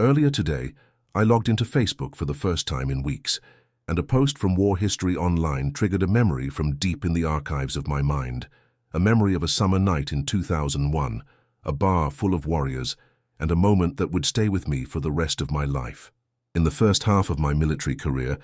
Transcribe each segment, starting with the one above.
Earlier today, I logged into Facebook for the first time in weeks, and a post from War History Online triggered a memory from deep in the archives of my mind. A memory of a summer night in 2001, a bar full of warriors, and a moment that would stay with me for the rest of my life. In the first half of my military career,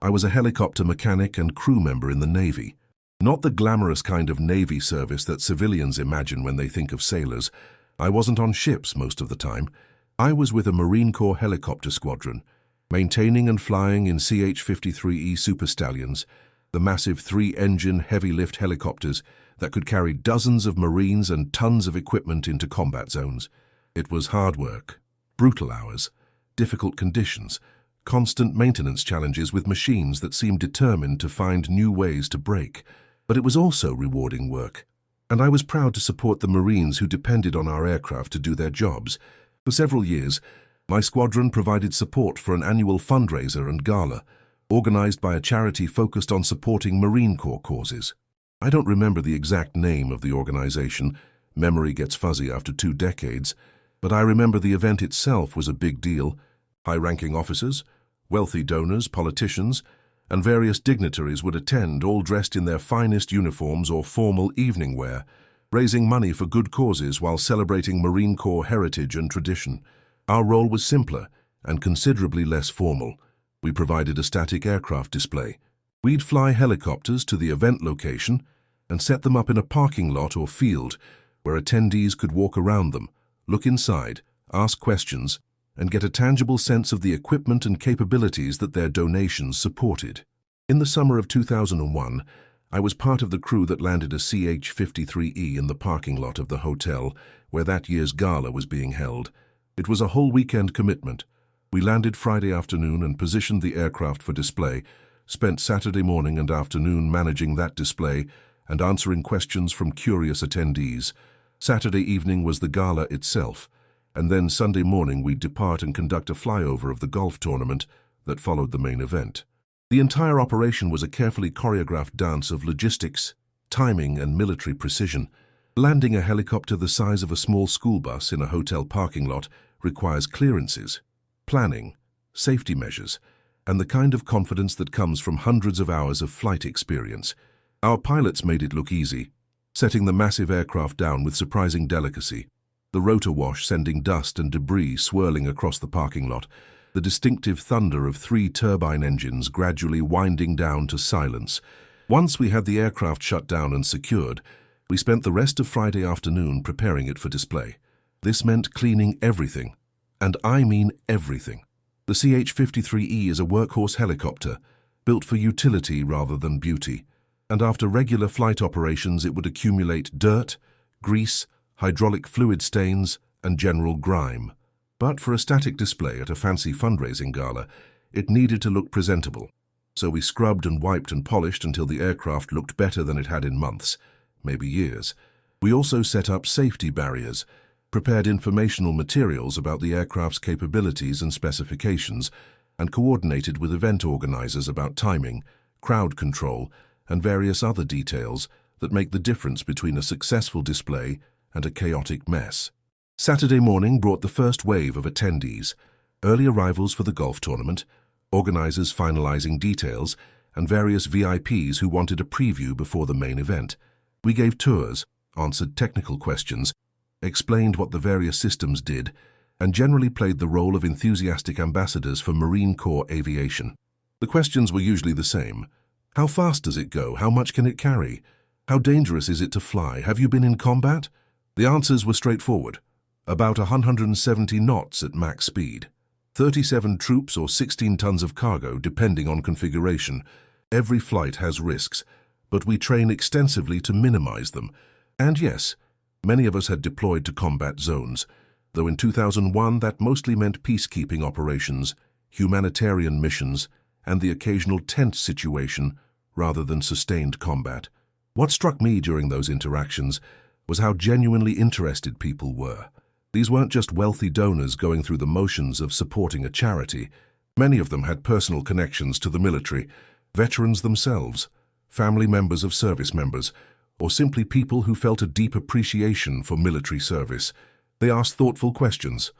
I was a helicopter mechanic and crew member in the Navy. Not the glamorous kind of Navy service that civilians imagine when they think of sailors. I wasn't on ships most of the time. I was with a Marine Corps helicopter squadron, maintaining and flying in CH-53E Super Stallions, the massive 3-engine heavy-lift helicopters that could carry dozens of Marines and tons of equipment into combat zones. It was hard work, brutal hours, difficult conditions, constant maintenance challenges with machines that seemed determined to find new ways to break. But it was also rewarding work, and I was proud to support the Marines who depended on our aircraft to do their jobs. For several years, my squadron provided support for an annual fundraiser and gala, organized by a charity focused on supporting Marine Corps causes. I don't remember the exact name of the organization. Memory gets fuzzy after 2 decades, but I remember the event itself was a big deal. High-ranking officers, wealthy donors, politicians, and various dignitaries would attend, all dressed in their finest uniforms or formal evening wear, raising money for good causes while celebrating Marine Corps heritage and tradition. Our role was simpler and considerably less formal. We provided a static aircraft display. We'd fly helicopters to the event location and set them up in a parking lot or field where attendees could walk around them, look inside, ask questions, and get a tangible sense of the equipment and capabilities that their donations supported. In the summer of 2001, I was part of the crew that landed a CH-53E in the parking lot of the hotel where that year's gala was being held. It was a whole weekend commitment. We landed Friday afternoon and positioned the aircraft for display, spent Saturday morning and afternoon managing that display and answering questions from curious attendees. Saturday evening was the gala itself, and then Sunday morning we'd depart and conduct a flyover of the golf tournament that followed the main event. The entire operation was a carefully choreographed dance of logistics, timing, and military precision. Landing a helicopter the size of a small school bus in a hotel parking lot requires clearances, planning, safety measures, and the kind of confidence that comes from hundreds of hours of flight experience. Our pilots made it look easy, setting the massive aircraft down with surprising delicacy. The rotor wash sending dust and debris swirling across the parking lot, the distinctive thunder of 3 turbine engines gradually winding down to silence. Once we had the aircraft shut down and secured, we spent the rest of Friday afternoon preparing it for display. This meant cleaning everything, and I mean everything. The CH-53E is a workhorse helicopter, built for utility rather than beauty, and after regular flight operations it would accumulate dirt, grease, hydraulic fluid stains, and general grime. But for a static display at a fancy fundraising gala, it needed to look presentable. So we scrubbed and wiped and polished until the aircraft looked better than it had in months, maybe years. We also set up safety barriers, prepared informational materials about the aircraft's capabilities and specifications, and coordinated with event organizers about timing, crowd control, and various other details that make the difference between a successful display and a chaotic mess. Saturday morning brought the first wave of attendees, early arrivals for the golf tournament, organizers finalizing details, and various VIPs who wanted a preview before the main event. We gave tours, answered technical questions, explained what the various systems did, and generally played the role of enthusiastic ambassadors for Marine Corps aviation. The questions were usually the same. How fast does it go? How much can it carry? How dangerous is it to fly? Have you been in combat? The answers were straightforward. About 170 knots at max speed. 37 troops or 16 tons of cargo, depending on configuration. Every flight has risks, but we train extensively to minimize them. And yes, many of us had deployed to combat zones, though in 2001 that mostly meant peacekeeping operations, humanitarian missions, and the occasional tent situation rather than sustained combat. What struck me during those interactions was how genuinely interested people were. These weren't just wealthy donors going through the motions of supporting a charity. Many of them had personal connections to the military, veterans themselves, family members of service members, or simply people who felt a deep appreciation for military service. They asked thoughtful questions,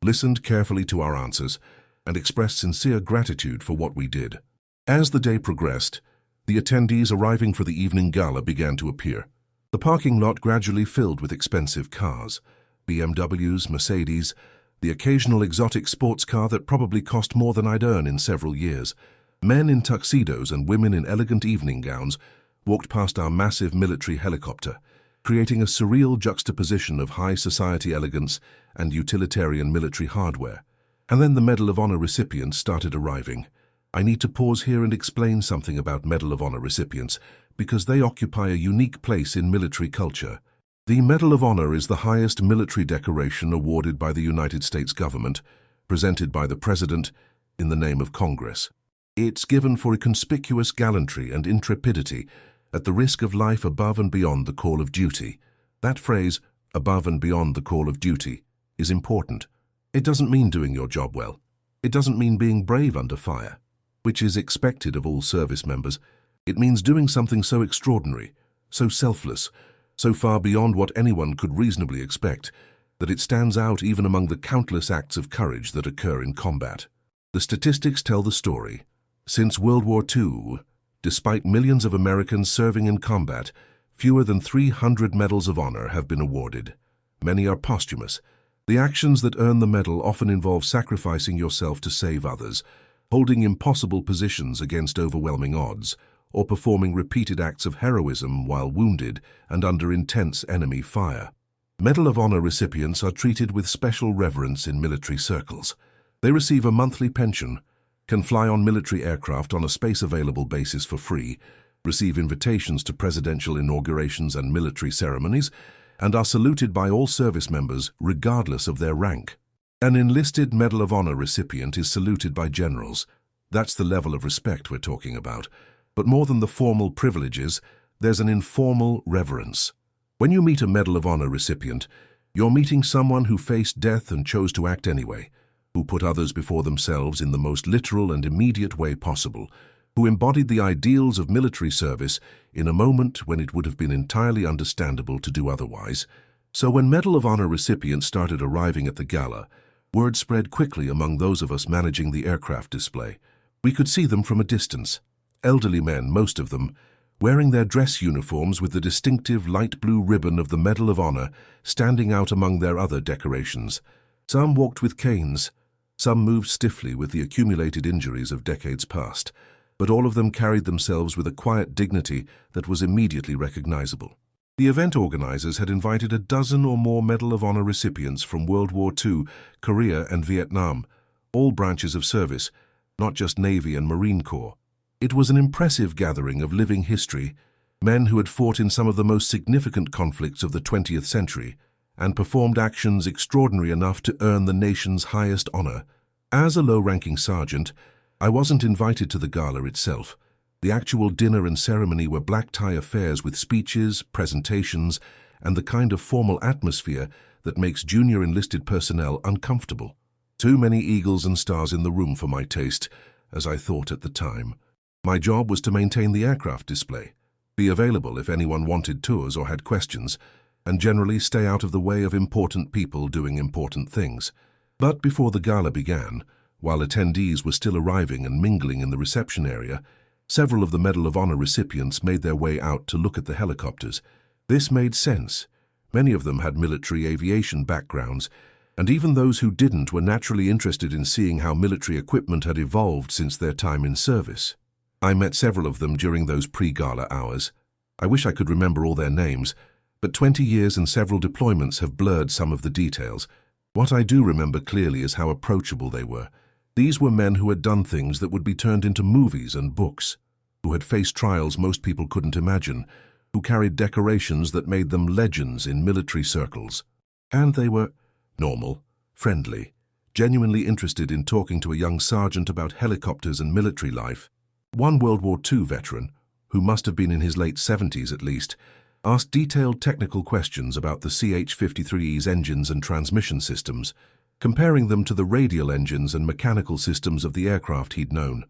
listened carefully to our answers, and expressed sincere gratitude for what we did. As the day progressed, the attendees arriving for the evening gala began to appear. The parking lot gradually filled with expensive cars, BMWs, Mercedes, the occasional exotic sports car that probably cost more than I'd earn in several years. Men in tuxedos and women in elegant evening gowns walked past our massive military helicopter, creating a surreal juxtaposition of high society elegance and utilitarian military hardware. And then the Medal of Honor recipients started arriving. I need to pause here and explain something about Medal of Honor recipients, because they occupy a unique place in military culture. The Medal of Honor is the highest military decoration awarded by the United States government, presented by the President in the name of Congress. It's given for a conspicuous gallantry and intrepidity at the risk of life above and beyond the call of duty. That phrase, above and beyond the call of duty, is important. It doesn't mean doing your job well. It doesn't mean being brave under fire, which is expected of all service members. It means doing something so extraordinary, so selfless, so far beyond what anyone could reasonably expect, that it stands out even among the countless acts of courage that occur in combat. The statistics tell the story. Since World War II, despite millions of Americans serving in combat, fewer than 300 Medals of Honor have been awarded. Many are posthumous. The actions that earn the medal often involve sacrificing yourself to save others, holding impossible positions against overwhelming odds, or performing repeated acts of heroism while wounded and under intense enemy fire. Medal of Honor recipients are treated with special reverence in military circles. They receive a monthly pension, can fly on military aircraft on a space-available basis for free, receive invitations to presidential inaugurations and military ceremonies, and are saluted by all service members regardless of their rank. An enlisted Medal of Honor recipient is saluted by generals. That's the level of respect we're talking about. But more than the formal privileges, there's an informal reverence. When you meet a Medal of Honor recipient, you're meeting someone who faced death and chose to act anyway, who put others before themselves in the most literal and immediate way possible, who embodied the ideals of military service in a moment when it would have been entirely understandable to do otherwise. So when Medal of Honor recipients started arriving at the gala, word spread quickly among those of us managing the aircraft display. We could see them from a distance. Elderly men, most of them, wearing their dress uniforms with the distinctive light blue ribbon of the Medal of Honor standing out among their other decorations. Some walked with canes, some moved stiffly with the accumulated injuries of decades past, but all of them carried themselves with a quiet dignity that was immediately recognizable. The event organizers had invited a dozen or more Medal of Honor recipients from World War II, Korea, and Vietnam, all branches of service, not just Navy and Marine Corps. It was an impressive gathering of living history, men who had fought in some of the most significant conflicts of the 20th century and performed actions extraordinary enough to earn the nation's highest honor. As a low-ranking sergeant, I wasn't invited to the gala itself. The actual dinner and ceremony were black-tie affairs with speeches, presentations, and the kind of formal atmosphere that makes junior enlisted personnel uncomfortable. Too many eagles and stars in the room for my taste, as I thought at the time. My job was to maintain the aircraft display, be available if anyone wanted tours or had questions, and generally stay out of the way of important people doing important things. But before the gala began, while attendees were still arriving and mingling in the reception area, several of the Medal of Honor recipients made their way out to look at the helicopters. This made sense. Many of them had military aviation backgrounds, and even those who didn't were naturally interested in seeing how military equipment had evolved since their time in service. I met several of them during those pre-gala hours. I wish I could remember all their names, but 20 years and several deployments have blurred some of the details. What I do remember clearly is how approachable they were. These were men who had done things that would be turned into movies and books, who had faced trials most people couldn't imagine, who carried decorations that made them legends in military circles. And they were normal, friendly, genuinely interested in talking to a young sergeant about helicopters and military life. One World War II veteran, who must have been in his late 70s at least, asked detailed technical questions about the CH-53E's engines and transmission systems, comparing them to the radial engines and mechanical systems of the aircraft he'd known.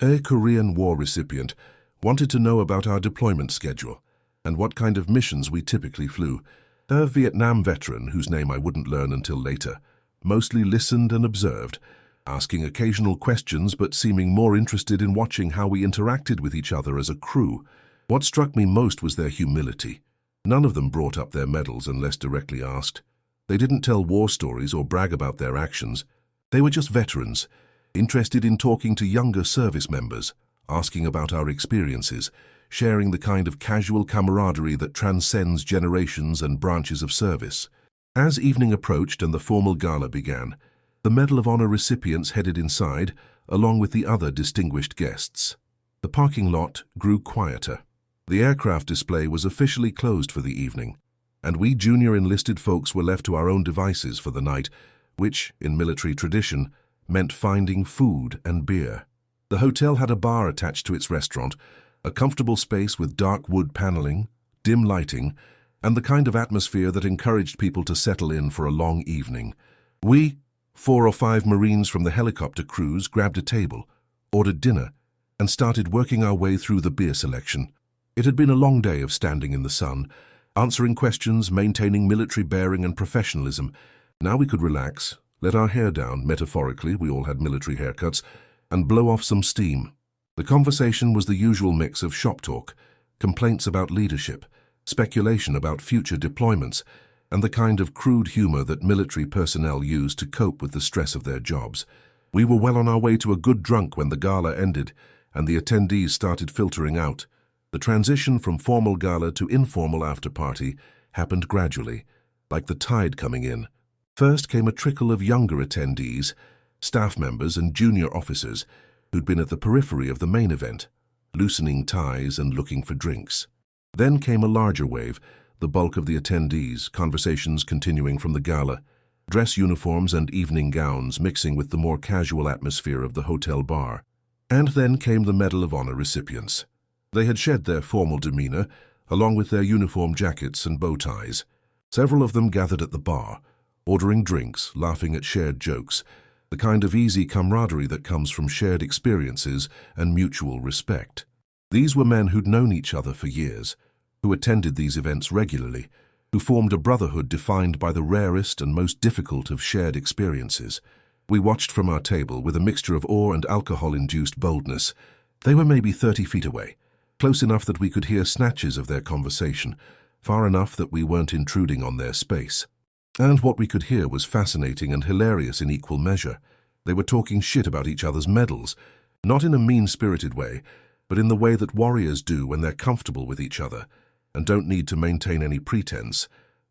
A Korean War recipient wanted to know about our deployment schedule and what kind of missions we typically flew. A Vietnam veteran, whose name I wouldn't learn until later, mostly listened and observed, asking occasional questions but seeming more interested in watching how we interacted with each other as a crew. What struck me most was their humility. None of them brought up their medals unless directly asked. They didn't tell war stories or brag about their actions. They were just veterans, interested in talking to younger service members, asking about our experiences, sharing the kind of casual camaraderie that transcends generations and branches of service. As evening approached and the formal gala began, the Medal of Honor recipients headed inside, along with the other distinguished guests. The parking lot grew quieter. The aircraft display was officially closed for the evening, and we junior enlisted folks were left to our own devices for the night, which, in military tradition, meant finding food and beer. The hotel had a bar attached to its restaurant, a comfortable space with dark wood paneling, dim lighting, and the kind of atmosphere that encouraged people to settle in for a long evening. We, 4 or 5 Marines from the helicopter crews, grabbed a table, ordered dinner, and started working our way through the beer selection. It had been a long day of standing in the sun, answering questions, maintaining military bearing and professionalism. Now we could relax, let our hair down, metaphorically, we all had military haircuts, and blow off some steam. The conversation was the usual mix of shop talk, complaints about leadership, speculation about future deployments, and the kind of crude humor that military personnel use to cope with the stress of their jobs. We were well on our way to a good drunk when the gala ended, and the attendees started filtering out. The transition from formal gala to informal after-party happened gradually, like the tide coming in. First came a trickle of younger attendees, staff members and junior officers who'd been at the periphery of the main event, loosening ties and looking for drinks. Then came a larger wave, the bulk of the attendees, conversations continuing from the gala, dress uniforms and evening gowns mixing with the more casual atmosphere of the hotel bar. And then came the Medal of Honor recipients. They had shed their formal demeanor, along with their uniform jackets and bow ties. Several of them gathered at the bar, ordering drinks, laughing at shared jokes, the kind of easy camaraderie that comes from shared experiences and mutual respect. These were men who'd known each other for years, who attended these events regularly, who formed a brotherhood defined by the rarest and most difficult of shared experiences. We watched from our table with a mixture of awe and alcohol-induced boldness. They were maybe 30 feet away, close enough that we could hear snatches of their conversation, far enough that we weren't intruding on their space. And what we could hear was fascinating and hilarious in equal measure. They were talking shit about each other's medals, not in a mean-spirited way, but in the way that warriors do when they're comfortable with each other and don't need to maintain any pretense.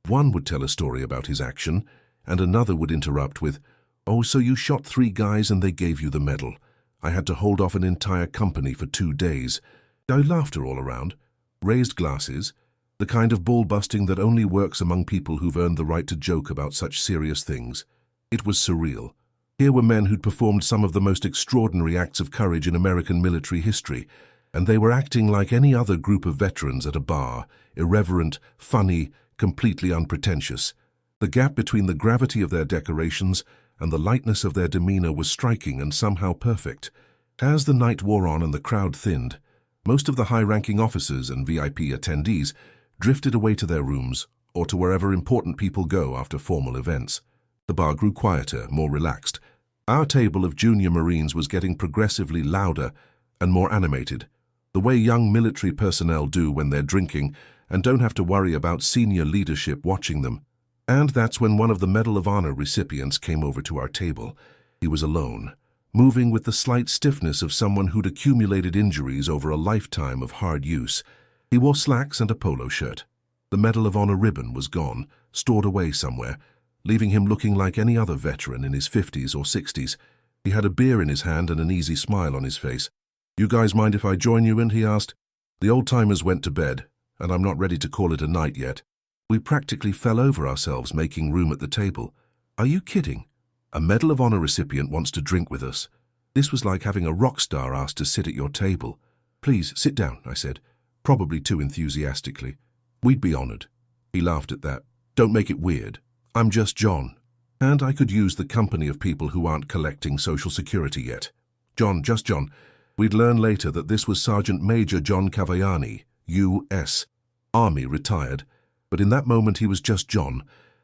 One would tell a story about his action, and another would interrupt with, "Oh, so you shot 3 guys and they gave you the medal. I had to hold off an entire company for 2 days." Laughter all around, raised glasses, the kind of bull-busting that only works among people who've earned the right to joke about such serious things. It was surreal. Here were men who'd performed some of the most extraordinary acts of courage in American military history, and they were acting like any other group of veterans at a bar, irreverent, funny, completely unpretentious. The gap between the gravity of their decorations and the lightness of their demeanor was striking and somehow perfect. As the night wore on and the crowd thinned, most of the high-ranking officers and VIP attendees drifted away to their rooms or to wherever important people go after formal events. The bar grew quieter, more relaxed. Our table of junior Marines was getting progressively louder and more animated, the way young military personnel do when they're drinking and don't have to worry about senior leadership watching them. And that's when one of the Medal of Honor recipients came over to our table. He was alone, moving with the slight stiffness of someone who'd accumulated injuries over a lifetime of hard use. He wore slacks and a polo shirt. The Medal of Honor ribbon was gone, stored away somewhere, leaving him looking like any other veteran in his 50s or 60s. He had a beer in his hand and an easy smile on his face. "You guys mind if I join you in?" he asked. "The old-timers went to bed, and I'm not ready to call it a night yet." We practically fell over ourselves making room at the table. "Are you kidding? A Medal of Honor recipient wants to drink with us." This was like having a rock star asked to sit at your table. "Please, sit down," I said, probably too enthusiastically. "We'd be honored." He laughed at that. "Don't make it weird. I'm just John, and I could use the company of people who aren't collecting Social Security yet." John, just John. We'd learn later that this was Sergeant Major John Cavagliani, U.S. Army, retired, but in that moment he was just John,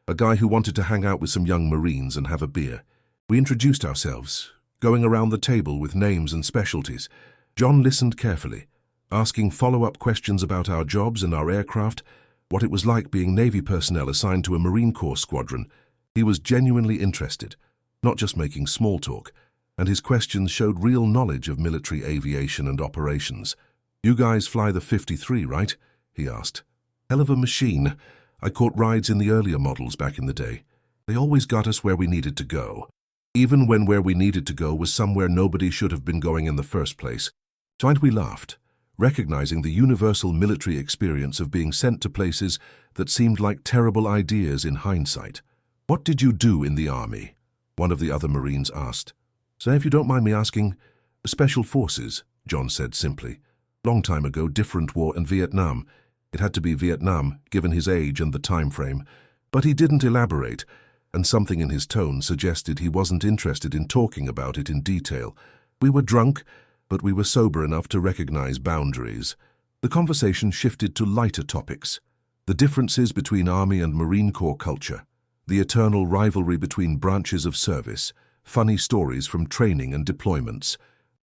a guy who wanted to hang out with some young Marines and have a beer. We introduced ourselves, going around the table with names and specialties. John listened carefully, asking follow-up questions about our jobs and our aircraft, what it was like being Navy personnel assigned to a Marine Corps squadron. He was genuinely interested, not just making small talk, and his questions showed real knowledge of military aviation and operations. "You guys fly the 53, right?" he asked. "Hell of a machine. I caught rides in the earlier models back in the day. They always got us where we needed to go, even when where we needed to go was somewhere nobody should have been going in the first place." We laughed, recognizing the universal military experience of being sent to places that seemed like terrible ideas in hindsight. "What did you do in the Army?" one of the other Marines asked. "So if you don't mind me asking, Special Forces," John said simply. "Long time ago, different war in Vietnam. It had to be Vietnam, given his age and the time frame." But he didn't elaborate, and something in his tone suggested he wasn't interested in talking about it in detail. We were drunk, but we were sober enough to recognize boundaries. The conversation shifted to lighter topics: the differences between Army and Marine Corps culture, the eternal rivalry between branches of service, funny stories from training and deployments.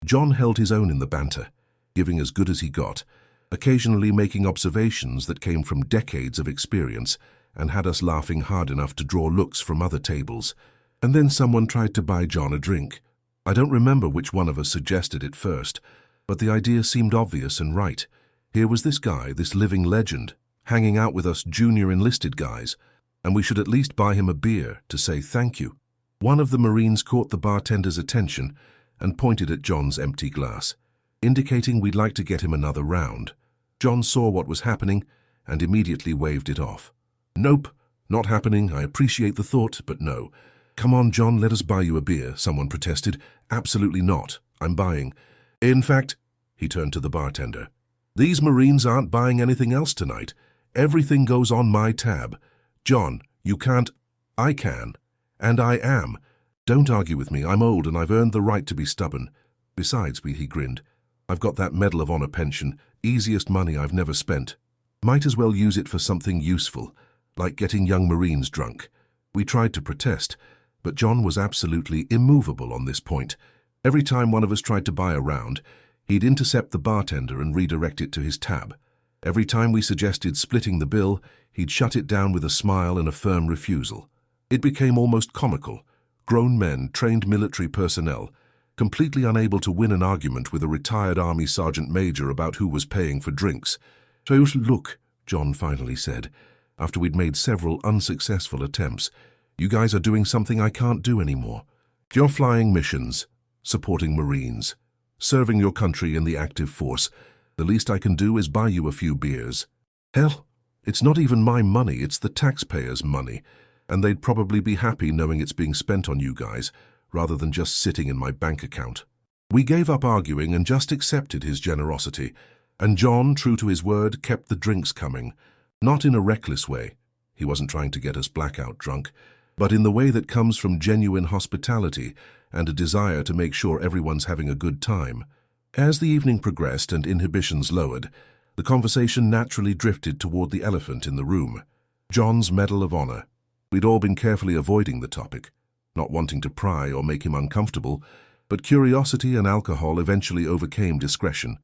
John held his own in the banter, giving as good as he got, occasionally making observations that came from decades of experience and had us laughing hard enough to draw looks from other tables. And then someone tried to buy John a drink. I don't remember which one of us suggested it first, but the idea seemed obvious and right. Here was this guy, this living legend, hanging out with us junior enlisted guys, and we should at least buy him a beer to say thank you. One of the Marines caught the bartender's attention and pointed at John's empty glass, indicating we'd like to get him another round. John saw what was happening and immediately waved it off. "Nope, not happening. I appreciate the thought, but no." "Come on, John, let us buy you a beer," someone protested. "Absolutely not. I'm buying. In fact," he turned to the bartender, "these Marines aren't buying anything else tonight. Everything goes on my tab. John, you can't." "I can. And I am. Don't argue with me. I'm old and I've earned the right to be stubborn. Besides," he grinned, "I've got that Medal of Honor pension, easiest money I've never spent. Might as well use it for something useful, like getting young Marines drunk." We tried to protest, but John was absolutely immovable on this point. Every time one of us tried to buy a round, he'd intercept the bartender and redirect it to his tab. Every time we suggested splitting the bill, he'd shut it down with a smile and a firm refusal. It became almost comical. Grown men, trained military personnel, completely unable to win an argument with a retired Army Sergeant Major about who was paying for drinks. "So look," John finally said, after we'd made several unsuccessful attempts, "you guys are doing something I can't do anymore. You're flying missions, supporting Marines, serving your country in the active force. The least I can do is buy you a few beers. Hell, it's not even my money, it's the taxpayers' money, and they'd probably be happy knowing it's being spent on you guys, rather than just sitting in my bank account." We gave up arguing and just accepted his generosity, and John, true to his word, kept the drinks coming. Not in a reckless way. He wasn't trying to get us blackout drunk, but in the way that comes from genuine hospitality and a desire to make sure everyone's having a good time. As the evening progressed and inhibitions lowered, the conversation naturally drifted toward the elephant in the room, John's Medal of Honor. We'd all been carefully avoiding the topic, not wanting to pry or make him uncomfortable, but curiosity and alcohol eventually overcame discretion.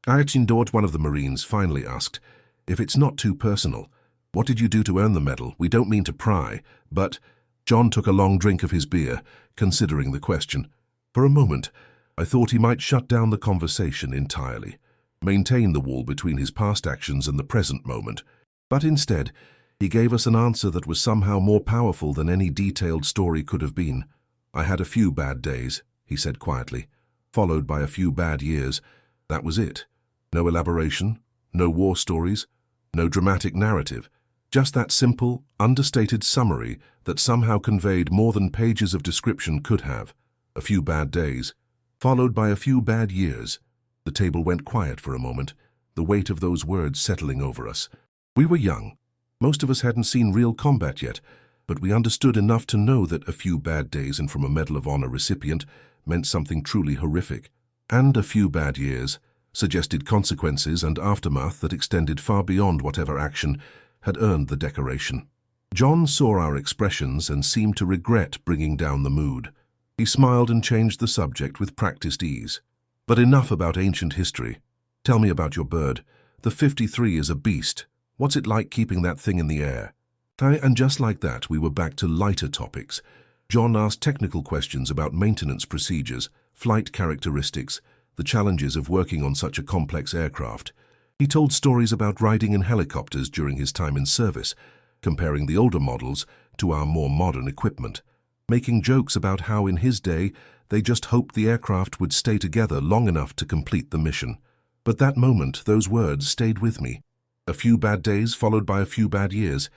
Archindort, one of the Marines, finally asked, "If it's not too personal, what did you do to earn the medal? We don't mean to pry, but—" John took a long drink of his beer, considering the question. For a moment, I thought he might shut down the conversation entirely, maintain the wall between his past actions and the present moment. But instead, he gave us an answer that was somehow more powerful than any detailed story could have been. "I had a few bad days," he said quietly, "followed by a few bad years. That was it. No elaboration, no war stories, no dramatic narrative. Just that simple, understated summary that somehow conveyed more than pages of description could have. A few bad days, followed by a few bad years." The table went quiet for a moment, the weight of those words settling over us. We were young. Most of us hadn't seen real combat yet, but we understood enough to know that a few bad days and from a Medal of Honor recipient meant something truly horrific. And a few bad years suggested consequences and aftermath that extended far beyond whatever action had earned the decoration. John saw our expressions and seemed to regret bringing down the mood. He smiled and changed the subject with practiced ease. But enough about ancient history. Tell me about your bird. The 53 is a beast. What's it like keeping that thing in the air? And just like that, we were back to lighter topics. John asked technical questions about maintenance procedures, flight characteristics, the challenges of working on such a complex aircraft. He told stories about riding in helicopters during his time in service, comparing the older models to our more modern equipment, making jokes about how in his day they just hoped the aircraft would stay together long enough to complete the mission. But that moment, those words stayed with me. A few bad days followed by a few bad years.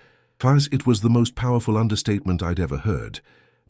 It was the most powerful understatement I'd ever heard,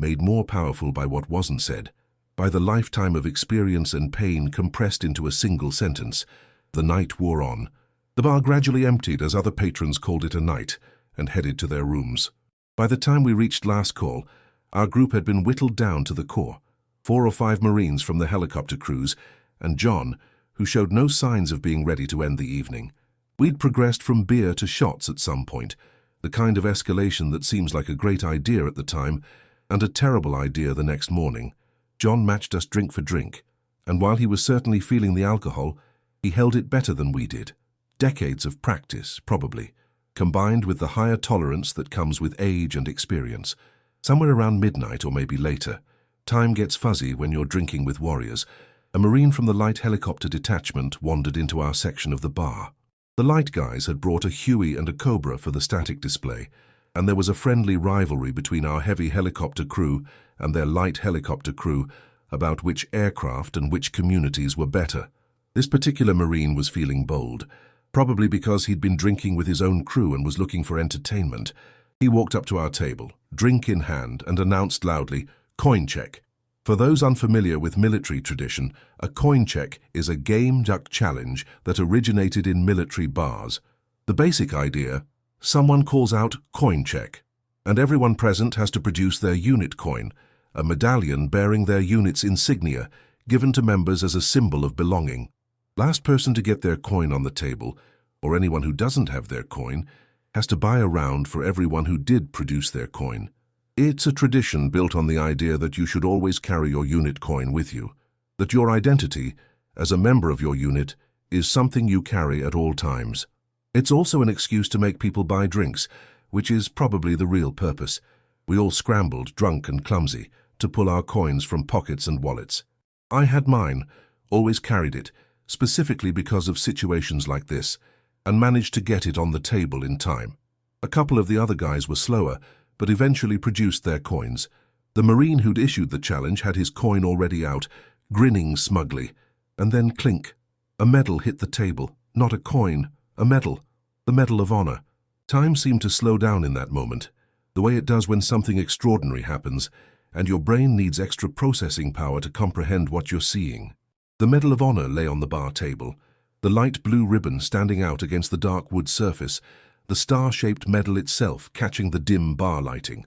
made more powerful by what wasn't said, by the lifetime of experience and pain compressed into a single sentence. The night wore on. The bar gradually emptied as other patrons called it a night and headed to their rooms. By the time we reached last call, our group had been whittled down to the core. 4 or 5 Marines from the helicopter crews, and John, who showed no signs of being ready to end the evening. We'd progressed from beer to shots at some point, the kind of escalation that seems like a great idea at the time and a terrible idea the next morning. John matched us drink for drink, and while he was certainly feeling the alcohol, he held it better than we did. Decades of practice, probably, combined with the higher tolerance that comes with age and experience. Somewhere around midnight or maybe later, time gets fuzzy when you're drinking with warriors. A Marine from the light helicopter detachment wandered into our section of the bar. The light guys had brought a Huey and a Cobra for the static display, and there was a friendly rivalry between our heavy helicopter crew and their light helicopter crew about which aircraft and which communities were better. This particular Marine was feeling bold, probably because he'd been drinking with his own crew and was looking for entertainment. He walked up to our table, drink in hand, and announced loudly, "Coin check." For those unfamiliar with military tradition, a coin check is a game duck challenge that originated in military bars. The basic idea: someone calls out "coin check," and everyone present has to produce their unit coin, a medallion bearing their unit's insignia, given to members as a symbol of belonging. Last person to get their coin on the table, or anyone who doesn't have their coin, has to buy a round for everyone who did produce their coin. It's a tradition built on the idea that you should always carry your unit coin with you, that your identity, as a member of your unit, is something you carry at all times. It's also an excuse to make people buy drinks, which is probably the real purpose. We all scrambled, drunk and clumsy, to pull our coins from pockets and wallets. I had mine, always carried it, specifically because of situations like this, and managed to get it on the table in time. A couple of the other guys were slower, but eventually produced their coins. The Marine who'd issued the challenge had his coin already out, grinning smugly, and then clink. A medal hit the table, not a coin, a medal, the Medal of Honor. Time seemed to slow down in that moment, the way it does when something extraordinary happens, and your brain needs extra processing power to comprehend what you're seeing. The Medal of Honor lay on the bar table, the light blue ribbon standing out against the dark wood surface, the star-shaped medal itself catching the dim bar lighting.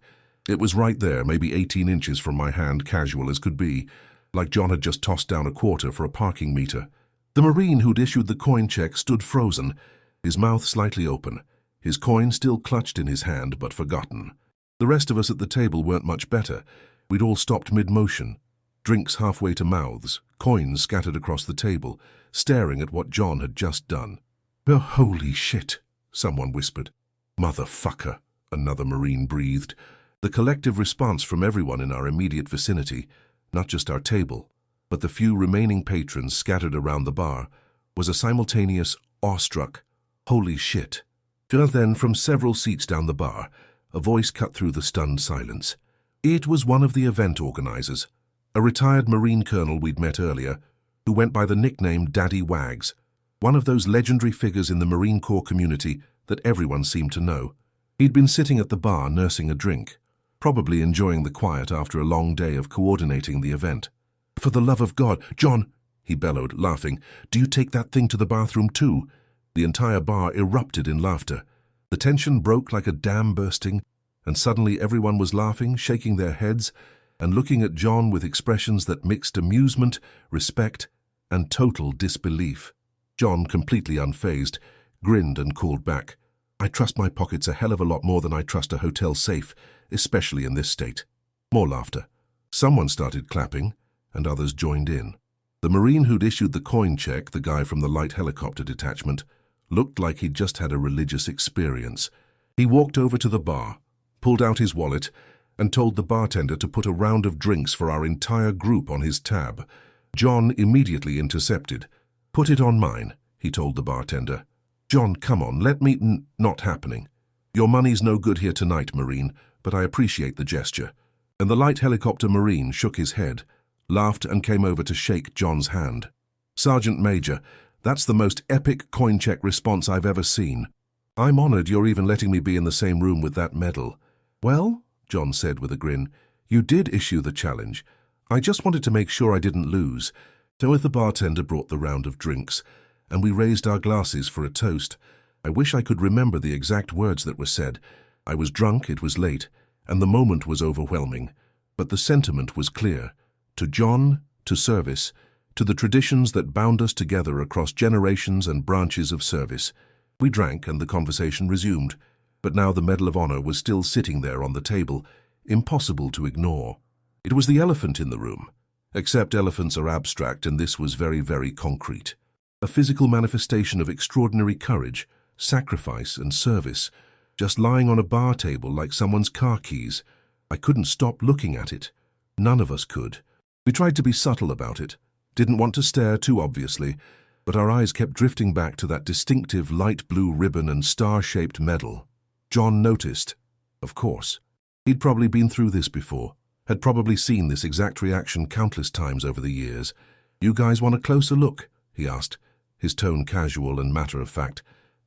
It was right there, maybe 18 inches from my hand, casual as could be, like John had just tossed down a quarter for a parking meter. The Marine who'd issued the coin check stood frozen, his mouth slightly open, his coin still clutched in his hand but forgotten. The rest of us at the table weren't much better. We'd all stopped mid-motion, drinks halfway to mouths, coins scattered across the table, staring at what John had just done. "Oh, holy shit," someone whispered. "Motherfucker," another Marine breathed. The collective response from everyone in our immediate vicinity, not just our table, but the few remaining patrons scattered around the bar, was a simultaneous, awestruck, "Holy shit." Then, from several seats down the bar, a voice cut through the stunned silence. It was one of the event organizers, a retired Marine colonel we'd met earlier, who went by the nickname Daddy Wags, one of those legendary figures in the Marine Corps community that everyone seemed to know. He'd been sitting at the bar nursing a drink, probably enjoying the quiet after a long day of coordinating the event. "For the love of God, John," he bellowed, laughing, "do you take that thing to the bathroom too?" The entire bar erupted in laughter. The tension broke like a dam bursting, and suddenly everyone was laughing, shaking their heads, and looking at John with expressions that mixed amusement, respect, and total disbelief. John, completely unfazed, grinned and called back, I trust my pockets a hell of a lot more than I trust a hotel safe, especially in this state. More laughter. Someone started clapping, and others joined in. The Marine who'd issued the coin check, the guy from the light helicopter detachment, looked like he'd just had a religious experience. He walked over to the bar, pulled out his wallet, and told the bartender to put a round of drinks for our entire group on his tab. John immediately intercepted. "Put it on mine," he told the bartender. "John, come on, let me not happening. Your money's no good here tonight, Marine, but I appreciate the gesture." And the light helicopter Marine shook his head, laughed and came over to shake John's hand. "Sergeant Major, that's the most epic coin check response I've ever seen. I'm honored you're even letting me be in the same room with that medal." "Well," John said with a grin, "you did issue the challenge. I just wanted to make sure I didn't lose." So the bartender brought the round of drinks, and we raised our glasses for a toast. I wish I could remember the exact words that were said. I was drunk, it was late, and the moment was overwhelming. But the sentiment was clear. To John, to service, to the traditions that bound us together across generations and branches of service. We drank and the conversation resumed, but now the Medal of Honor was still sitting there on the table, impossible to ignore. It was the elephant in the room, except elephants are abstract and this was very, very concrete. A physical manifestation of extraordinary courage, sacrifice and service, just lying on a bar table like someone's car keys. I couldn't stop looking at it. None of us could. We tried to be subtle about it, didn't want to stare too obviously, but our eyes kept drifting back to that distinctive light blue ribbon and star-shaped medal. John noticed. Of course. He'd probably been through this before, had probably seen this exact reaction countless times over the years. "You guys want a closer look?" he asked, his tone casual and matter-of-fact.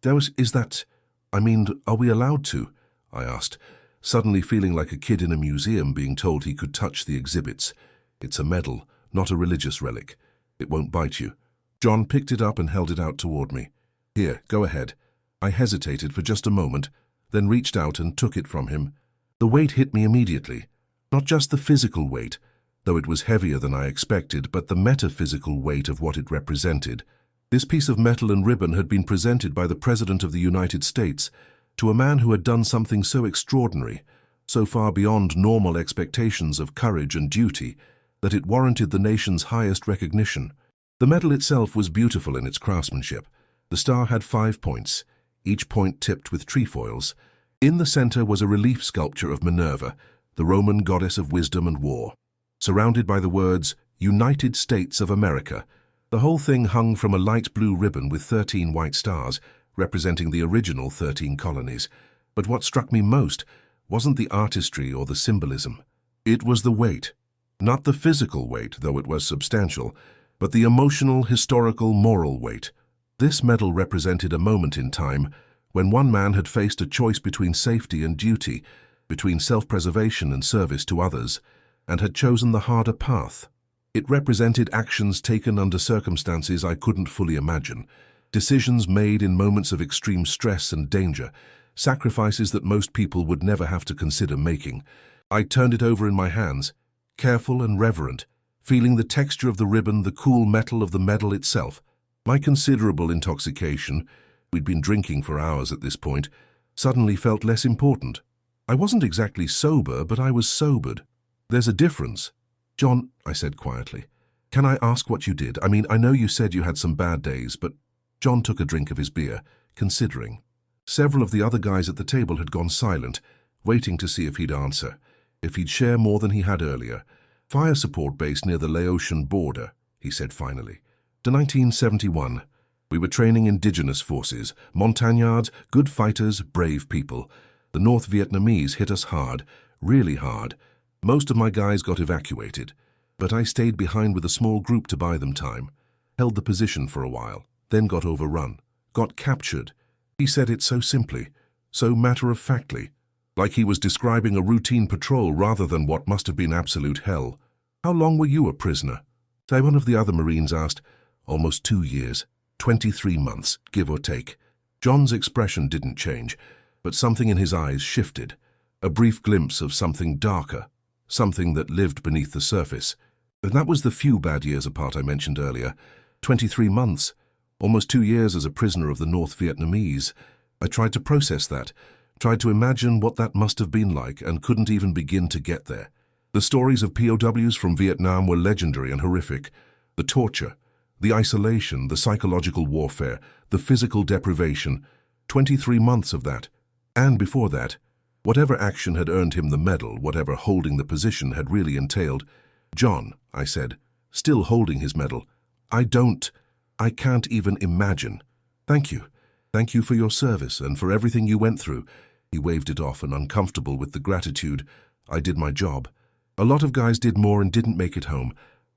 Are we allowed to?" I asked, suddenly feeling like a kid in a museum being told he could touch the exhibits. "It's a medal, not a religious relic. It won't bite you." John picked it up and held it out toward me. "Here, go ahead." I hesitated for just a moment, then reached out and took it from him. The weight hit me immediately. Not just the physical weight, though it was heavier than I expected, but the metaphysical weight of what it represented. This piece of metal and ribbon had been presented by the President of the United States to a man who had done something so extraordinary, so far beyond normal expectations of courage and duty, that it warranted the nation's highest recognition. The medal itself was beautiful in its craftsmanship. The star had 5 points, each point tipped with trefoils. In the center was a relief sculpture of Minerva, the Roman goddess of wisdom and war, surrounded by the words, "United States of America." The whole thing hung from a light blue ribbon with 13 white stars, representing the original 13 colonies. But what struck me most wasn't the artistry or the symbolism. It was the weight. Not the physical weight, though it was substantial, but the emotional, historical, moral weight. This medal represented a moment in time when one man had faced a choice between safety and duty, between self-preservation and service to others, and had chosen the harder path. It represented actions taken under circumstances I couldn't fully imagine, decisions made in moments of extreme stress and danger, sacrifices that most people would never have to consider making. I turned it over in my hands, careful and reverent, feeling the texture of the ribbon, the cool metal of the medal itself. My considerable intoxication, we'd been drinking for hours at this point, suddenly felt less important. I wasn't exactly sober, but I was sobered. "There's a difference." "John," I said quietly, "can I ask what you did? I know you said you had some bad days, but—" John took a drink of his beer, considering. Several of the other guys at the table had gone silent, waiting to see if he'd answer, if he'd share more than he had earlier. "Fire support base near the Laotian border," he said finally. "To 1971. We were training indigenous forces, montagnards, good fighters, brave people. The North Vietnamese hit us hard, really hard. Most of my guys got evacuated, but I stayed behind with a small group to buy them time. Held the position for a while, then got overrun, got captured." He said it so simply, so matter-of-factly, like he was describing a routine patrol rather than what must have been absolute hell. "How long were you a prisoner?" One of the other Marines asked. "Almost 2 years, 23 months, give or take." John's expression didn't change, but something in his eyes shifted, a brief glimpse of something darker, something that lived beneath the surface. And that was the few bad years apart I mentioned earlier. 23 months, almost 2 years as a prisoner of the North Vietnamese. I tried to process that, tried to imagine what that must have been like, and couldn't even begin to get there. The stories of POWs from Vietnam were legendary and horrific. The torture, the isolation, the psychological warfare, the physical deprivation, 23 months of that. And before that, whatever action had earned him the medal, whatever holding the position had really entailed. "John," I said, still holding his medal, I can't even imagine. Thank you. Thank you for your service and for everything you went through." He waved it off and, uncomfortable with the gratitude, "I did my job. A lot of guys did more and didn't make it home.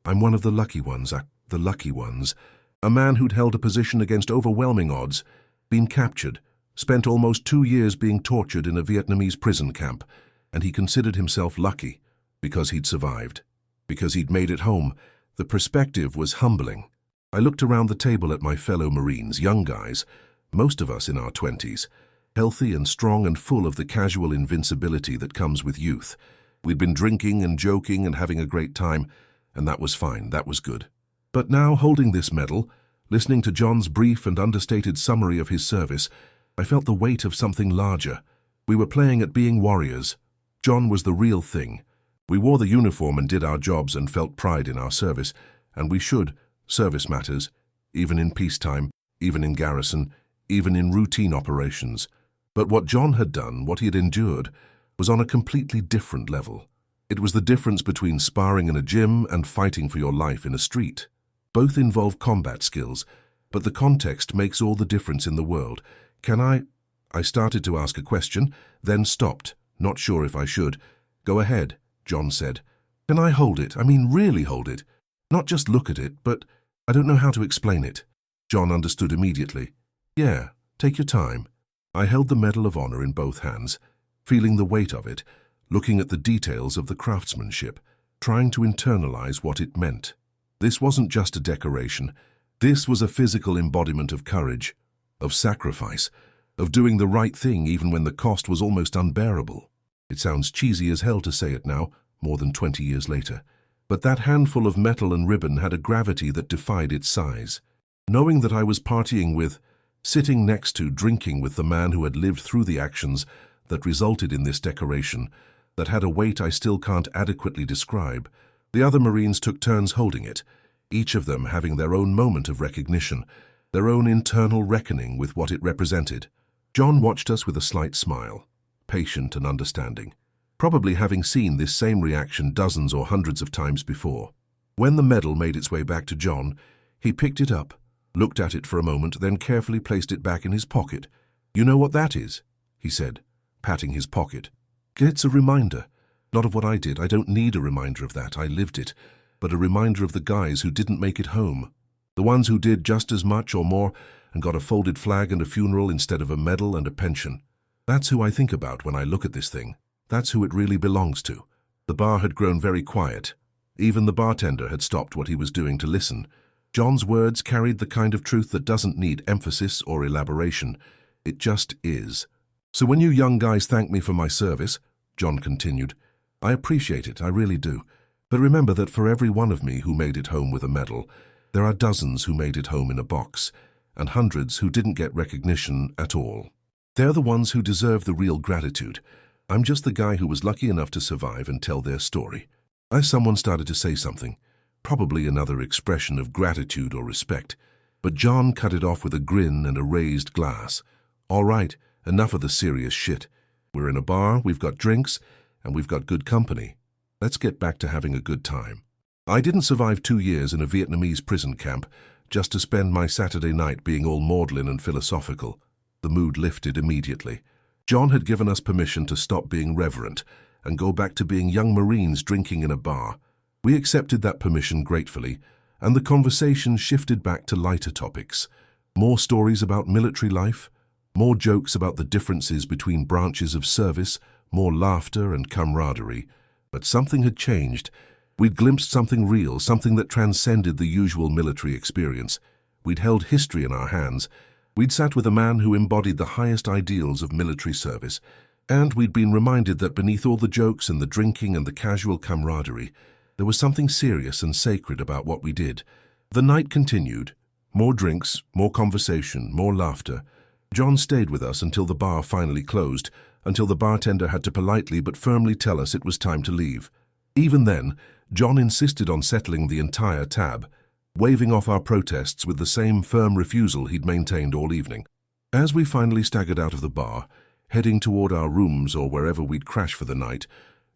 I'm one of the lucky ones, the lucky ones. A man who'd held a position against overwhelming odds, been captured, spent almost 2 years being tortured in a Vietnamese prison camp, and he considered himself lucky because he'd survived, because he'd made it home." The perspective was humbling. I looked around the table at my fellow Marines, young guys, most of us in our 20s, healthy and strong and full of the casual invincibility that comes with youth. We'd been drinking and joking and having a great time, and that was fine, that was good. But now, holding this medal, listening to John's brief and understated summary of his service, I felt the weight of something larger. We were playing at being warriors. John was the real thing. We wore the uniform and did our jobs and felt pride in our service, and we should. Service matters, even in peacetime, even in garrison, even in routine operations. But what John had done, what he had endured, was on a completely different level. It was the difference between sparring in a gym and fighting for your life in a street. Both involve combat skills, but the context makes all the difference in the world. I started to ask a question, then stopped, not sure if I should. "Go ahead," John said. "Can I hold it? I mean, really hold it? Not just look at it, but I don't know how to explain it." John understood immediately. "Yeah, take your time." I held the Medal of Honor in both hands, feeling the weight of it, looking at the details of the craftsmanship, trying to internalize what it meant. This wasn't just a decoration. This was a physical embodiment of courage, of sacrifice, of doing the right thing even when the cost was almost unbearable. It sounds cheesy as hell to say it now, more than 20 years later. But that handful of metal and ribbon had a gravity that defied its size. Knowing that I was partying with, sitting next to, drinking with the man who had lived through the actions that resulted in this decoration, that had a weight I still can't adequately describe, the other Marines took turns holding it, each of them having their own moment of recognition, their own internal reckoning with what it represented. John watched us with a slight smile, patient and understanding, probably having seen this same reaction dozens or hundreds of times before. When the medal made its way back to John, he picked it up, looked at it for a moment, then carefully placed it back in his pocket. "You know what that is?" he said, patting his pocket. "It's a reminder. Not of what I did. I don't need a reminder of that. I lived it. But a reminder of the guys who didn't make it home. The ones who did just as much or more and got a folded flag and a funeral instead of a medal and a pension. That's who I think about when I look at this thing. That's who it really belongs to." The bar had grown very quiet. Even the bartender had stopped what he was doing to listen. John's words carried the kind of truth that doesn't need emphasis or elaboration. It just is. "So when you young guys thank me for my service," John continued, "I appreciate it, I really do. But remember that for every one of me who made it home with a medal, there are dozens who made it home in a box, and hundreds who didn't get recognition at all. They're the ones who deserve the real gratitude. I'm just the guy who was lucky enough to survive and tell their story." As someone started to say something, probably another expression of gratitude or respect, but John cut it off with a grin and a raised glass. "All right, enough of the serious shit. We're in a bar, we've got drinks, and we've got good company. Let's get back to having a good time." I didn't survive 2 years in a Vietnamese prison camp just to spend my Saturday night being all maudlin and philosophical. The mood lifted immediately. John had given us permission to stop being reverent and go back to being young Marines drinking in a bar. We accepted that permission gratefully, and the conversation shifted back to lighter topics. More stories about military life, more jokes about the differences between branches of service, more laughter and camaraderie. But something had changed. We'd glimpsed something real, something that transcended the usual military experience. We'd held history in our hands. We'd sat with a man who embodied the highest ideals of military service, and we'd been reminded that beneath all the jokes and the drinking and the casual camaraderie, there was something serious and sacred about what we did. The night continued. More drinks, more conversation, more laughter. John stayed with us until the bar finally closed, until the bartender had to politely but firmly tell us it was time to leave. Even then, John insisted on settling the entire tab, waving off our protests with the same firm refusal he'd maintained all evening. As we finally staggered out of the bar, heading toward our rooms or wherever we'd crash for the night,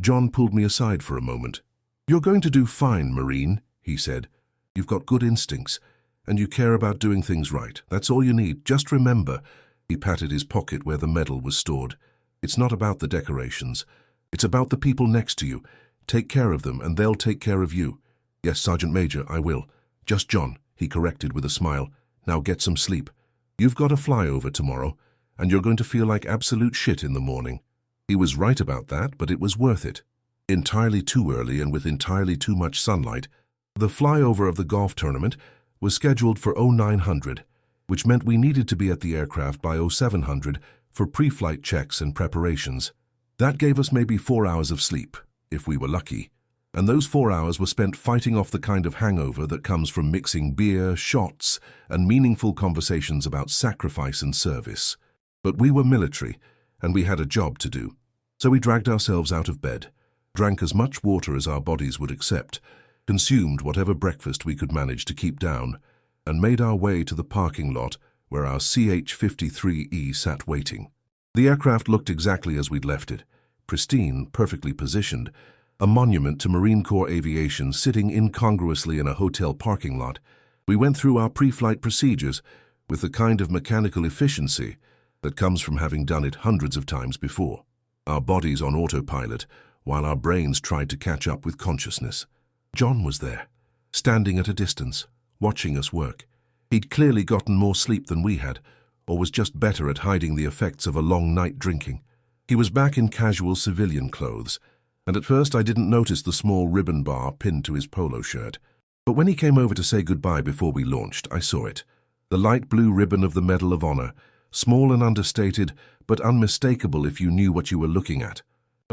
John pulled me aside for a moment. "You're going to do fine, Marine," he said. "You've got good instincts, and you care about doing things right. That's all you need. Just remember," he patted his pocket where the medal was stored, "it's not about the decorations. It's about the people next to you. Take care of them, and they'll take care of you." "Yes, Sergeant Major, I will." "Just John," he corrected with a smile. "Now get some sleep. You've got a flyover tomorrow, and you're going to feel like absolute shit in the morning." He was right about that, but it was worth it. Entirely too early and with entirely too much sunlight, the flyover of the golf tournament was scheduled for 0900, which meant we needed to be at the aircraft by 0700 for pre-flight checks and preparations. That gave us maybe 4 hours of sleep, if we were lucky, and those 4 hours were spent fighting off the kind of hangover that comes from mixing beer, shots, and meaningful conversations about sacrifice and service. But we were military, and we had a job to do. So we dragged ourselves out of bed, drank as much water as our bodies would accept, consumed whatever breakfast we could manage to keep down, and made our way to the parking lot where our CH-53E sat waiting. The aircraft looked exactly as we'd left it, pristine, perfectly positioned, a monument to Marine Corps aviation sitting incongruously in a hotel parking lot. We went through our pre-flight procedures with the kind of mechanical efficiency that comes from having done it hundreds of times before, our bodies on autopilot while our brains tried to catch up with consciousness. John was there, standing at a distance, watching us work. He'd clearly gotten more sleep than we had, or was just better at hiding the effects of a long night drinking. He was back in casual civilian clothes, and at first I didn't notice the small ribbon bar pinned to his polo shirt. But when he came over to say goodbye before we launched, I saw it. The light blue ribbon of the Medal of Honor, small and understated, but unmistakable if you knew what you were looking at.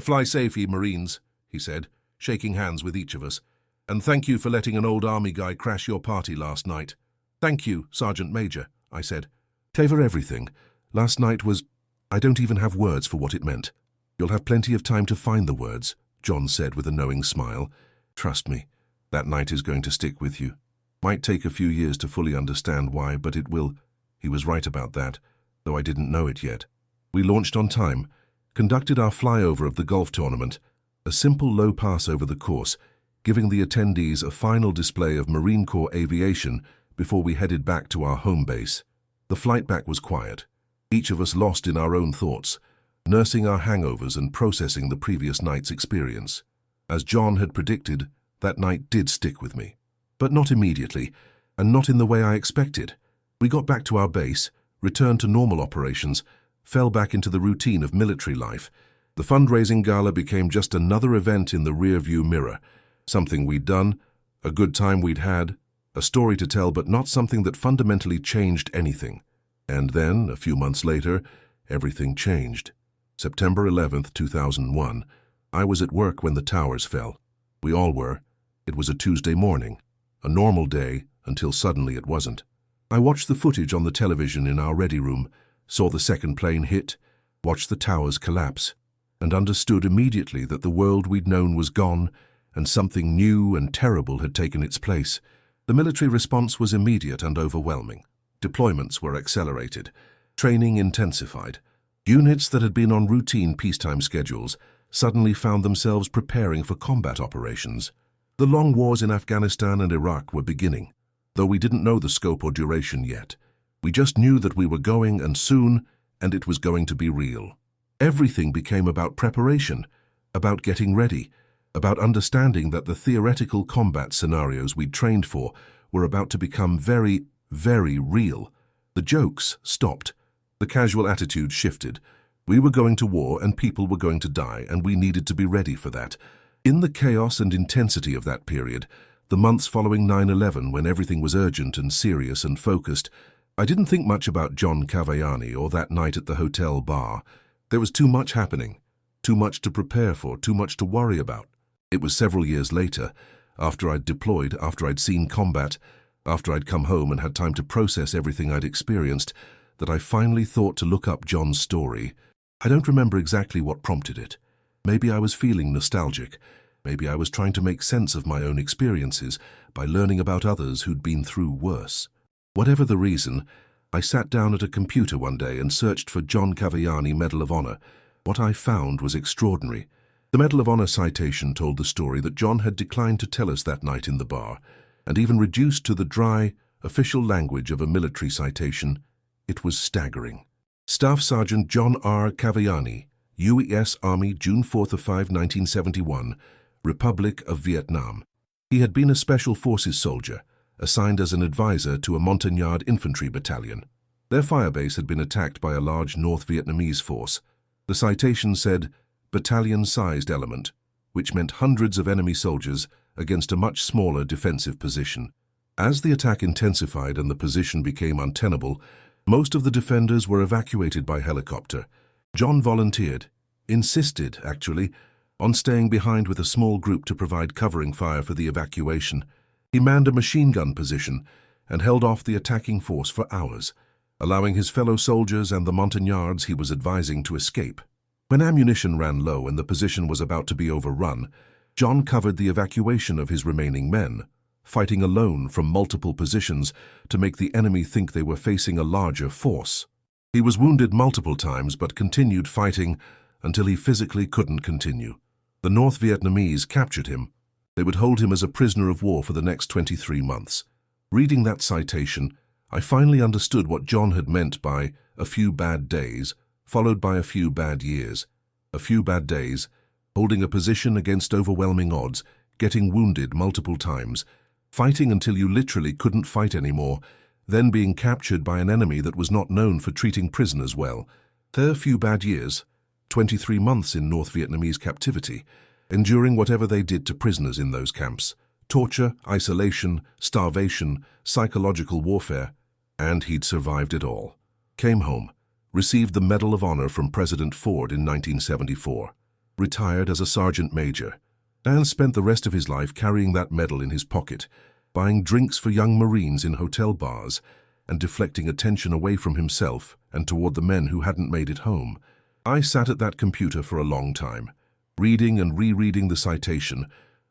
"Fly safely, Marines," he said, shaking hands with each of us. "And thank you for letting an old army guy crash your party last night." "Thank you, Sergeant Major," I said. "For everything. Last night was... I don't even have words for what it meant." "You'll have plenty of time to find the words," John said with a knowing smile. "Trust me, that night is going to stick with you. Might take a few years to fully understand why, but it will." He was right about that, though I didn't know it yet. We launched on time, conducted our flyover of the golf tournament, a simple low pass over the course, giving the attendees a final display of Marine Corps aviation before we headed back to our home base. The flight back was quiet, each of us lost in our own thoughts, nursing our hangovers and processing the previous night's experience. As John had predicted, that night did stick with me. But not immediately, and not in the way I expected. We got back to our base, returned to normal operations, fell back into the routine of military life. The fundraising gala became just another event in the rear-view mirror, something we'd done, a good time we'd had, a story to tell, but not something that fundamentally changed anything. And then, a few months later, everything changed. September 11th, 2001. I was at work when the towers fell. We all were. It was a Tuesday morning, a normal day, until suddenly it wasn't. I watched the footage on the television in our ready room, saw the second plane hit, watched the towers collapse, and understood immediately that the world we'd known was gone, and something new and terrible had taken its place. The military response was immediate and overwhelming. Deployments were accelerated, training intensified. Units that had been on routine peacetime schedules suddenly found themselves preparing for combat operations. The long wars in Afghanistan and Iraq were beginning, though we didn't know the scope or duration yet. We just knew that we were going, and soon, and it was going to be real. Everything became about preparation, about getting ready, about understanding that the theoretical combat scenarios we'd trained for were about to become very, very real. The jokes stopped. The casual attitude shifted. We were going to war and people were going to die, and we needed to be ready for that. In the chaos and intensity of that period, the months following 9/11, when everything was urgent and serious and focused, I didn't think much about John Cavallani or that night at the hotel bar. There was too much happening, too much to prepare for, too much to worry about. It was several years later, after I'd deployed, after I'd seen combat, after I'd come home and had time to process everything I'd experienced, that I finally thought to look up John's story. I don't remember exactly what prompted it. Maybe I was feeling nostalgic. Maybe I was trying to make sense of my own experiences by learning about others who'd been through worse. Whatever the reason, I sat down at a computer one day and searched for John Cavagliani Medal of Honor. What I found was extraordinary. The Medal of Honor citation told the story that John had declined to tell us that night in the bar, and even reduced to the dry, official language of a military citation. It was staggering. Staff Sergeant John R. Cavagliani, U.S. Army, June 4th of 1971, Republic of Vietnam. He had been a Special Forces soldier, assigned as an advisor to a Montagnard infantry battalion. Their firebase had been attacked by a large North Vietnamese force. The citation said, battalion-sized element, which meant hundreds of enemy soldiers against a much smaller defensive position. As the attack intensified and the position became untenable, most of the defenders were evacuated by helicopter. John volunteered, insisted, actually, on staying behind with a small group to provide covering fire for the evacuation. He manned a machine gun position and held off the attacking force for hours, allowing his fellow soldiers and the Montagnards he was advising to escape. When ammunition ran low and the position was about to be overrun, John covered the evacuation of his remaining men, fighting alone from multiple positions to make the enemy think they were facing a larger force. He was wounded multiple times but continued fighting until he physically couldn't continue. The North Vietnamese captured him. They would hold him as a prisoner of war for the next 23 months. Reading that citation, I finally understood what John had meant by a few bad days, followed by a few bad years. A few bad days, holding a position against overwhelming odds, getting wounded multiple times, fighting until you literally couldn't fight anymore, then being captured by an enemy that was not known for treating prisoners well. Their few bad years, 23 months in North Vietnamese captivity, enduring whatever they did to prisoners in those camps, torture, isolation, starvation, psychological warfare, and he'd survived it all. Came home, received the Medal of Honor from President Ford in 1974, retired as a sergeant major, and spent the rest of his life carrying that medal in his pocket, buying drinks for young Marines in hotel bars, and deflecting attention away from himself and toward the men who hadn't made it home. I sat at that computer for a long time, reading and rereading the citation,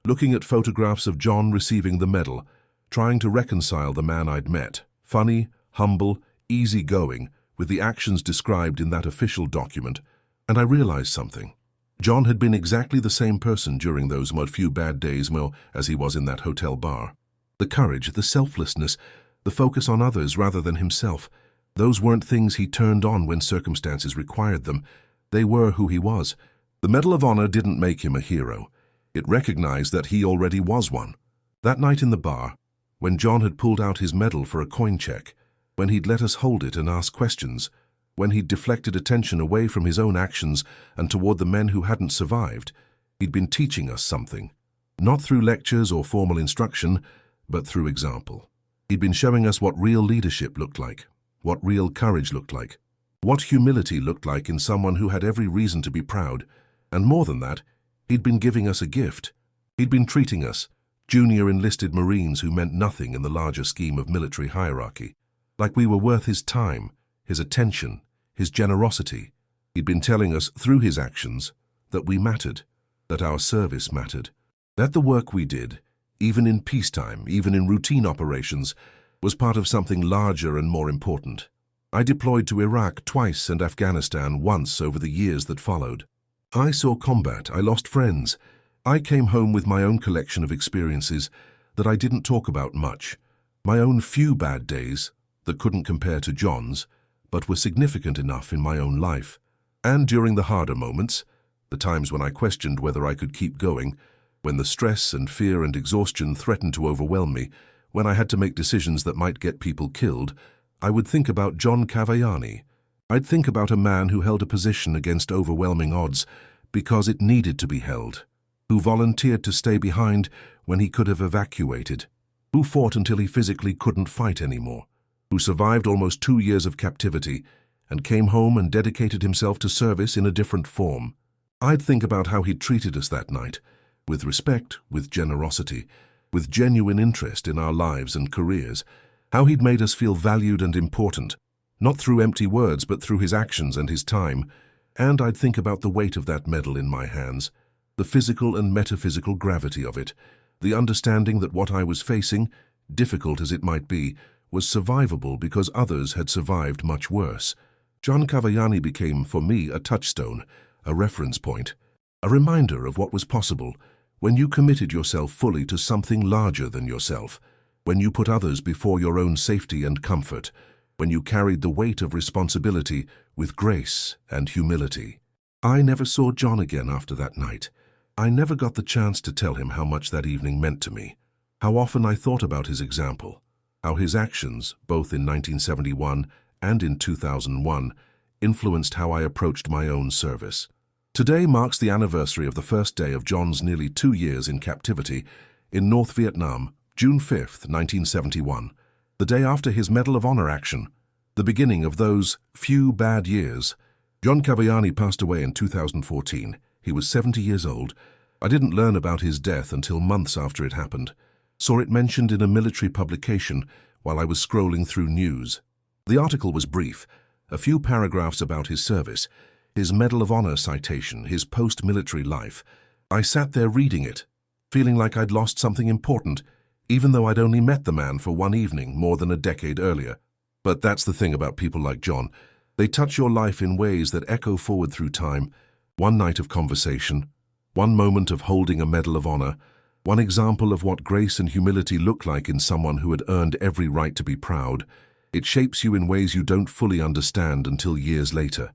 looking at photographs of John receiving the medal, trying to reconcile the man I'd met, funny, humble, easygoing, with the actions described in that official document, and I realized something. John had been exactly the same person during those few bad days as he was in that hotel bar. The courage, the selflessness, the focus on others rather than himself, those weren't things he turned on when circumstances required them. They were who he was. The Medal of Honor didn't make him a hero. It recognized that he already was one. That night in the bar, when John had pulled out his medal for a coin check, when he'd let us hold it and ask questions, when he'd deflected attention away from his own actions and toward the men who hadn't survived, he'd been teaching us something. Not through lectures or formal instruction, but through example. He'd been showing us what real leadership looked like, what real courage looked like, what humility looked like in someone who had every reason to be proud. And more than that, he'd been giving us a gift. He'd been treating us, junior enlisted Marines who meant nothing in the larger scheme of military hierarchy, like we were worth his time, his attention, his generosity. He'd been telling us through his actions that we mattered, that our service mattered, that the work we did, even in peacetime, even in routine operations, was part of something larger and more important. I deployed to Iraq twice and Afghanistan once over the years that followed. I saw combat, I lost friends. I came home with my own collection of experiences that I didn't talk about much, my own few bad days that couldn't compare to John's, but were significant enough in my own life. And during the harder moments, the times when I questioned whether I could keep going, when the stress and fear and exhaustion threatened to overwhelm me, when I had to make decisions that might get people killed, I would think about John Cavagliani. I'd think about a man who held a position against overwhelming odds because it needed to be held, who volunteered to stay behind when he could have evacuated, who fought until he physically couldn't fight anymore, who survived almost 2 years of captivity and came home and dedicated himself to service in a different form. I'd think about how he'd treated us that night, with respect, with generosity, with genuine interest in our lives and careers, how he'd made us feel valued and important, Not through empty words, but through his actions and his time. And I'd think about the weight of that medal in my hands, the physical and metaphysical gravity of it, the understanding that what I was facing, difficult as it might be, was survivable because others had survived much worse. John Cavagliani became, for me, a touchstone, a reference point, a reminder of what was possible when you committed yourself fully to something larger than yourself, when you put others before your own safety and comfort, when you carried the weight of responsibility with grace and humility. I never saw John again after that night. I never got the chance to tell him how much that evening meant to me, how often I thought about his example, how his actions, both in 1971 and in 2001, influenced how I approached my own service. Today marks the anniversary of the first day of John's nearly 2 years in captivity in North Vietnam, June 5, 1971, the day after his Medal of Honor action, the beginning of those few bad years. John Cavagliani passed away in 2014. He was 70 years old. I didn't learn about his death until months after it happened. Saw it mentioned in a military publication while I was scrolling through news. The article was brief, a few paragraphs about his service, his Medal of Honor citation, his post-military life. I sat there reading it, feeling like I'd lost something important, even though I'd only met the man for one evening more than a decade earlier. But that's the thing about people like John. They touch your life in ways that echo forward through time. One night of conversation, one moment of holding a Medal of Honor, one example of what grace and humility look like in someone who had earned every right to be proud. It shapes you in ways you don't fully understand until years later.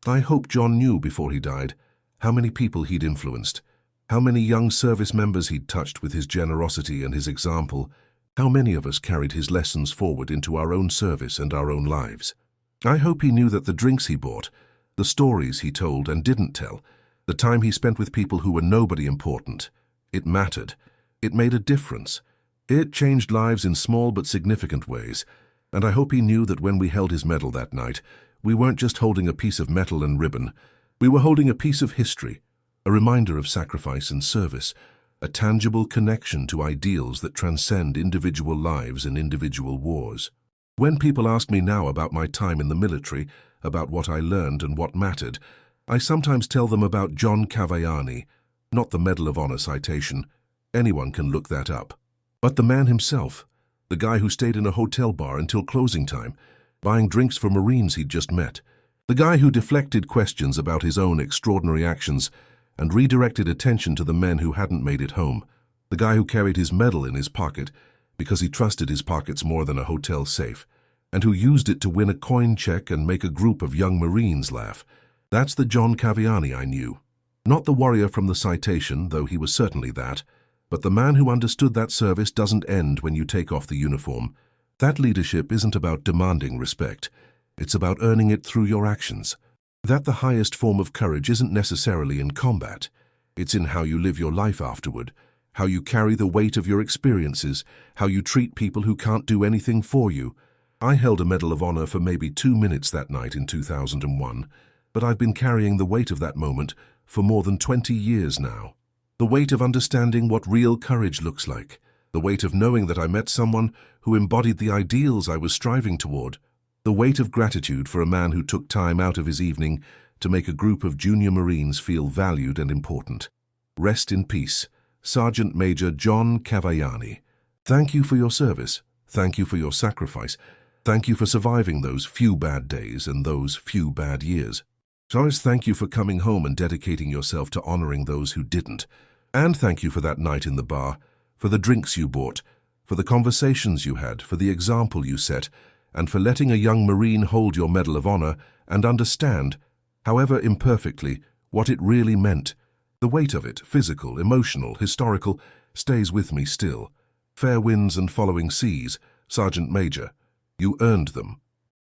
I hope John knew before he died how many people he'd influenced, how many young service members he'd touched with his generosity and his example, how many of us carried his lessons forward into our own service and our own lives. I hope he knew that the drinks he bought, the stories he told and didn't tell, the time he spent with people who were nobody important, it mattered. It made a difference. It changed lives in small but significant ways. And I hope he knew that when we held his medal that night, we weren't just holding a piece of metal and ribbon. We were holding a piece of history, a reminder of sacrifice and service, a tangible connection to ideals that transcend individual lives and individual wars. When people ask me now about my time in the military, about what I learned and what mattered, I sometimes tell them about John Cavagliani, not the Medal of Honor citation. Anyone can look that up. But the man himself, the guy who stayed in a hotel bar until closing time, buying drinks for Marines he'd just met. The guy who deflected questions about his own extraordinary actions and redirected attention to the men who hadn't made it home. The guy who carried his medal in his pocket because he trusted his pockets more than a hotel safe, and who used it to win a coin check and make a group of young Marines laugh. That's the John Cavagliani I knew. Not the warrior from the citation, though he was certainly that, but the man who understood that service doesn't end when you take off the uniform. That leadership isn't about demanding respect. It's about earning it through your actions. That the highest form of courage isn't necessarily in combat. It's in how you live your life afterward, how you carry the weight of your experiences, how you treat people who can't do anything for you. I held a Medal of Honor for maybe 2 minutes that night in 2001, but I've been carrying the weight of that moment for more than 20 years now. The weight of understanding what real courage looks like. The weight of knowing that I met someone who embodied the ideals I was striving toward. The weight of gratitude for a man who took time out of his evening to make a group of junior Marines feel valued and important. Rest in peace, Sergeant Major John Cavagliani. Thank you for your service. Thank you for your sacrifice. Thank you for surviving those few bad days and those few bad years. Joyce, thank you for coming home and dedicating yourself to honoring those who didn't. And thank you for that night in the bar, for the drinks you bought, for the conversations you had, for the example you set, and for letting a young Marine hold your Medal of Honor and understand, however imperfectly, what it really meant. The weight of it, physical, emotional, historical, stays with me still. Fair winds and following seas, Sergeant Major. You earned them.